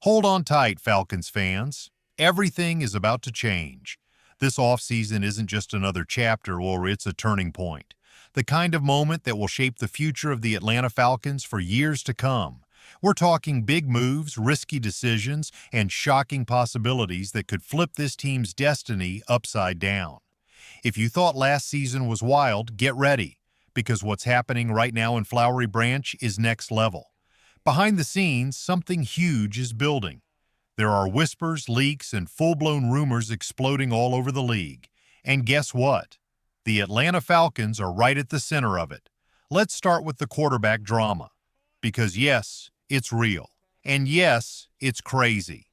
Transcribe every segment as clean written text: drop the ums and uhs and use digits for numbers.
Hold on tight, Falcons fans. Everything is about to change. This offseason isn't just another chapter, or it's a turning point. The kind of moment that will shape the future of the Atlanta Falcons for years to come. We're talking big moves, risky decisions, and shocking possibilities that could flip this team's destiny upside down. If you thought last season was wild, get ready, because what's happening right now in Flowery Branch is next level. Behind the scenes, something huge is building. There are whispers, leaks, and full-blown rumors exploding all over the league. And guess what? The Atlanta Falcons are right at the center of it. Let's start with the quarterback drama. Because yes, it's real. And yes, it's crazy.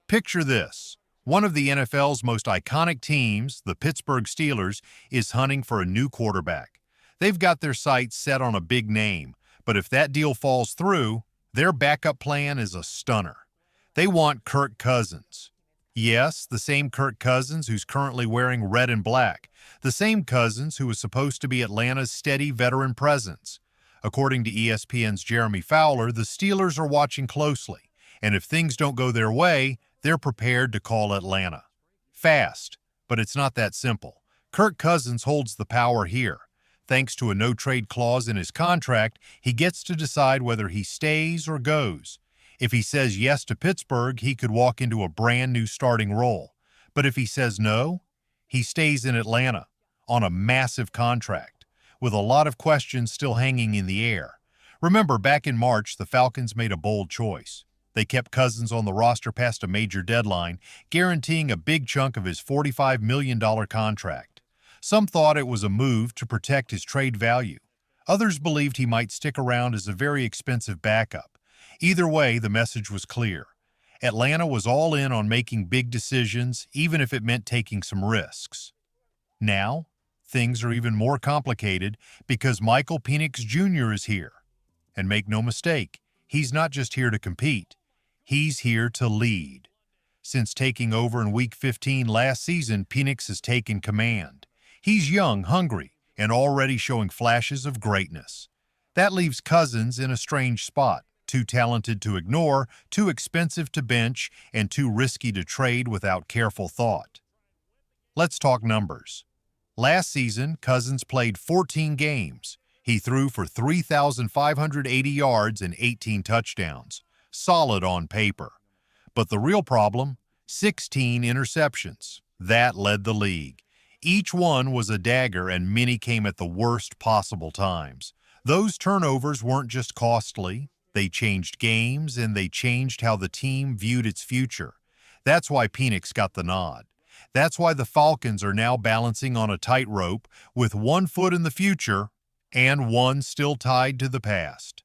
Picture this. One of the NFL's most iconic teams, the Pittsburgh Steelers, is hunting for a new quarterback. They've got their sights set on a big name, but if that deal falls through, their backup plan is a stunner. They want Kirk Cousins. Yes, the same Kirk Cousins who's currently wearing red and black. The same Cousins who was supposed to be Atlanta's steady veteran presence. According to ESPN's Jeremy Fowler, the Steelers are watching closely, and if things don't go their way, they're prepared to call Atlanta. Fast, but it's not that simple. Kirk Cousins holds the power here. Thanks to a no-trade clause in his contract, he gets to decide whether he stays or goes. If he says yes to Pittsburgh, he could walk into a brand new starting role. But if he says no, he stays in Atlanta on a massive contract, with a lot of questions still hanging in the air. Remember, back in March, the Falcons made a bold choice. They kept Cousins on the roster past a major deadline, guaranteeing a big chunk of his $45 million contract. Some thought it was a move to protect his trade value. Others believed he might stick around as a very expensive backup. Either way, the message was clear. Atlanta was all in on making big decisions, even if it meant taking some risks. Now, things are even more complicated because Michael Penix Jr. is here. And make no mistake, he's not just here to compete. He's here to lead. Since taking over in Week 15 last season, Penix has taken command. He's young, hungry, and already showing flashes of greatness. That leaves Cousins in a strange spot, too talented to ignore, too expensive to bench, and too risky to trade without careful thought. Let's talk numbers. Last season, Cousins played 14 games. He threw for 3,580 yards and 18 touchdowns. Solid on paper. But the real problem? 16 interceptions. That led the league. Each one was a dagger, and many came at the worst possible times. Those turnovers weren't just costly. They changed games, and they changed how the team viewed its future. That's why Penix got the nod. That's why the Falcons are now balancing on a tightrope with one foot in the future and one still tied to the past.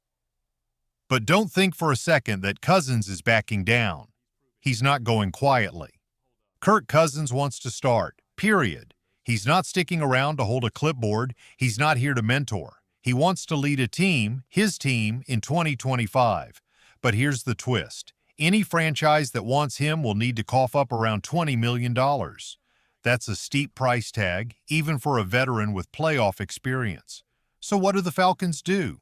But don't think for a second that Cousins is backing down. He's not going quietly. Kirk Cousins wants to start, period. He's not sticking around to hold a clipboard. He's not here to mentor. He wants to lead a team, his team, in 2025. But here's the twist. Any franchise that wants him will need to cough up around $20 million. That's a steep price tag, even for a veteran with playoff experience. So what do the Falcons do?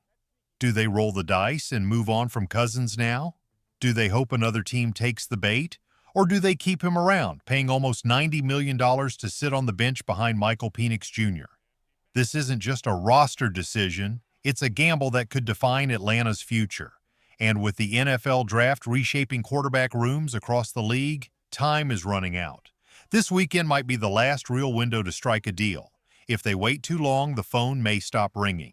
Do they roll the dice and move on from Cousins now? Do they hope another team takes the bait? Or do they keep him around, paying almost $90 million to sit on the bench behind Michael Penix Jr.? This isn't just a roster decision, it's a gamble that could define Atlanta's future. And with the NFL draft reshaping quarterback rooms across the league, time is running out. This weekend might be the last real window to strike a deal. If they wait too long, the phone may stop ringing.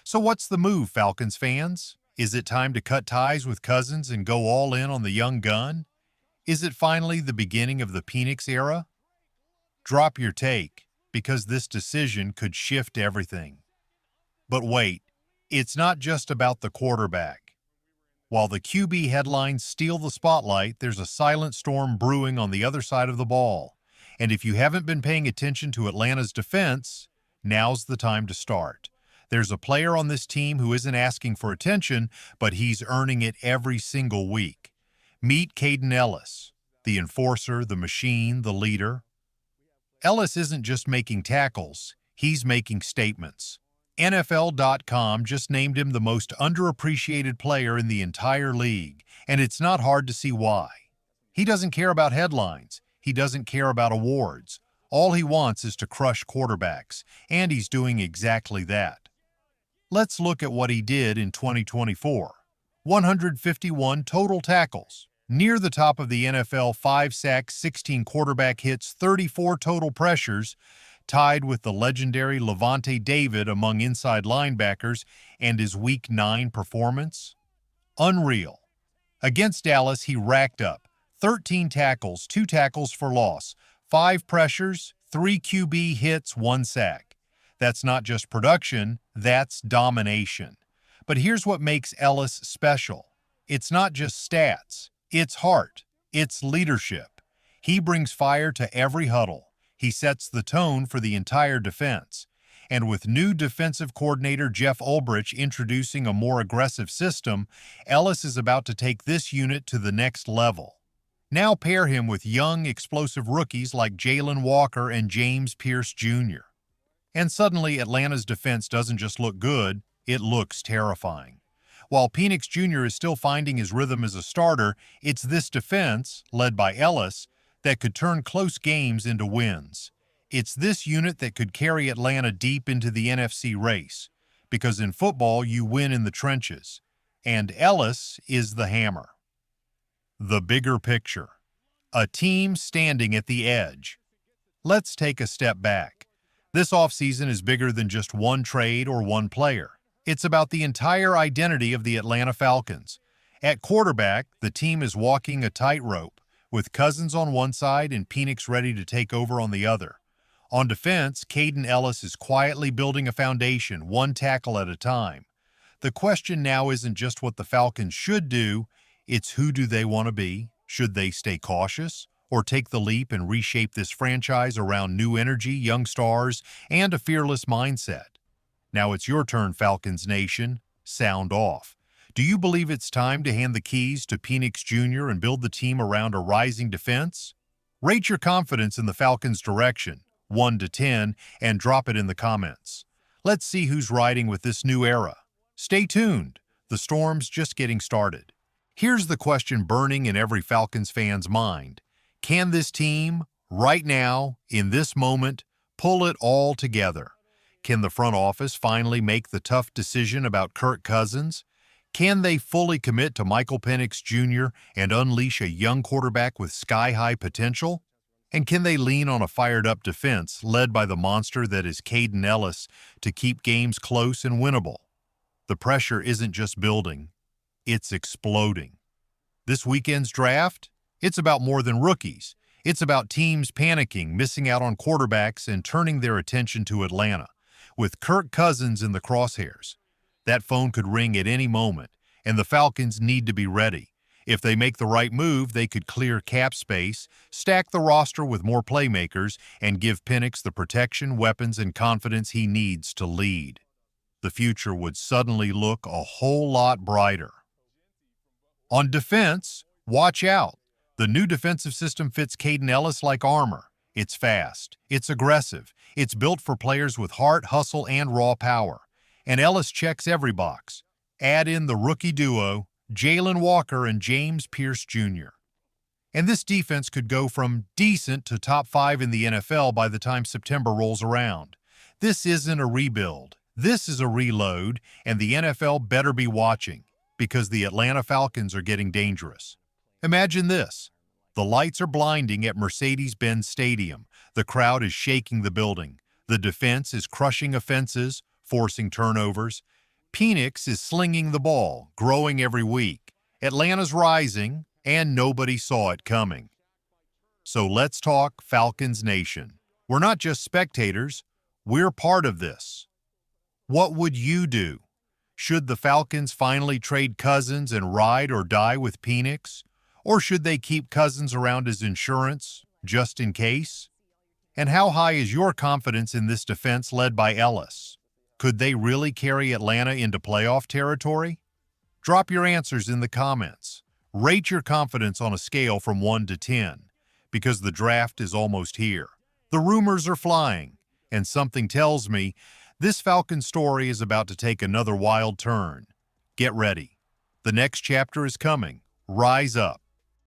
So what's the move, Falcons fans? Is it time to cut ties with Cousins and go all in on the young gun? Is it finally the beginning of the Penix era? Drop your take, because this decision could shift everything. But wait, it's not just about the quarterback. While the QB headlines steal the spotlight, there's a silent storm brewing on the other side of the ball. And if you haven't been paying attention to Atlanta's defense, now's the time to start. There's a player on this team who isn't asking for attention, but he's earning it every single week. Meet Caden Ellis, the enforcer, the machine, the leader. Ellis isn't just making tackles, he's making statements. NFL.com just named him the most underappreciated player in the entire league, and it's not hard to see why. He doesn't care about headlines. He doesn't care about awards. All he wants is to crush quarterbacks, and he's doing exactly that. Let's look at what he did in 2024. 151 total tackles, near the top of the NFL, 5 sacks, 16 quarterback hits, 34 total pressures, tied with the legendary Levante David among inside linebackers, and his Week 9 performance? Unreal. Against Dallas, he racked up 13 tackles, 2 tackles for loss, 5 pressures, 3 QB hits, 1 sack. That's not just production, that's domination. But here's what makes Ellis special. It's not just stats, it's heart, it's leadership. He brings fire to every huddle. He sets the tone for the entire defense. And with new defensive coordinator Jeff Ulbrich introducing a more aggressive system, Ellis is about to take this unit to the next level. Now pair him with young, explosive rookies like Jalen Walker and James Pierce Jr. And suddenly Atlanta's defense doesn't just look good, it looks terrifying. While Penix Jr. is still finding his rhythm as a starter, it's this defense, led by Ellis, that could turn close games into wins. It's this unit that could carry Atlanta deep into the NFC race, because in football you win in the trenches, and Ellis is the hammer. The bigger picture. A team standing at the edge. Let's take a step back. This offseason is bigger than just one trade or one player. It's about the entire identity of the Atlanta Falcons. At quarterback, the team is walking a tightrope, with Cousins on one side and Penix ready to take over on the other. On defense, Caden Ellis is quietly building a foundation, one tackle at a time. The question now isn't just what the Falcons should do, it's who do they want to be? Should they stay cautious or take the leap and reshape this franchise around new energy, young stars, and a fearless mindset? Now it's your turn, Falcons Nation. Sound off. Do you believe it's time to hand the keys to Penix Jr. and build the team around a rising defense? Rate your confidence in the Falcons' direction, 1 to 10, and drop it in the comments. Let's see who's riding with this new era. Stay tuned. The storm's just getting started. Here's the question burning in every Falcons fan's mind. Can this team, right now, in this moment, pull it all together? Can the front office finally make the tough decision about Kirk Cousins? Can they fully commit to Michael Penix Jr. and unleash a young quarterback with sky-high potential? And can they lean on a fired-up defense led by the monster that is Caden Ellis to keep games close and winnable? The pressure isn't just building, it's exploding. This weekend's draft, it's about more than rookies. It's about teams panicking, missing out on quarterbacks, and turning their attention to Atlanta, with Kirk Cousins in the crosshairs. That phone could ring at any moment, and the Falcons need to be ready. If they make the right move, they could clear cap space, stack the roster with more playmakers, and give Penix the protection, weapons, and confidence he needs to lead. The future would suddenly look a whole lot brighter. On defense, watch out. The new defensive system fits Caden Ellis like armor. It's fast, it's aggressive, it's built for players with heart, hustle, and raw power. And Ellis checks every box. Add in the rookie duo, Jalen Walker and James Pierce Jr. And this defense could go from decent to top 5 in the NFL by the time September rolls around. This isn't a rebuild. This is a reload, and the NFL better be watching, because the Atlanta Falcons are getting dangerous. Imagine this. The lights are blinding at Mercedes-Benz Stadium. The crowd is shaking the building. The defense is crushing offenses, forcing turnovers. Penix is slinging the ball, growing every week. Atlanta's rising, and nobody saw it coming. So let's talk Falcons Nation. We're not just spectators, we're part of this. What would you do? Should the Falcons finally trade Cousins and ride or die with Penix? Or should they keep Cousins around as insurance, just in case? And how high is your confidence in this defense led by Ellis? Could they really carry Atlanta into playoff territory? Drop your answers in the comments. Rate your confidence on a scale from 1 to 10, because the draft is almost here. The rumors are flying, and something tells me This Falcon story is about to take another wild turn. Get ready. The next chapter is coming. Rise up.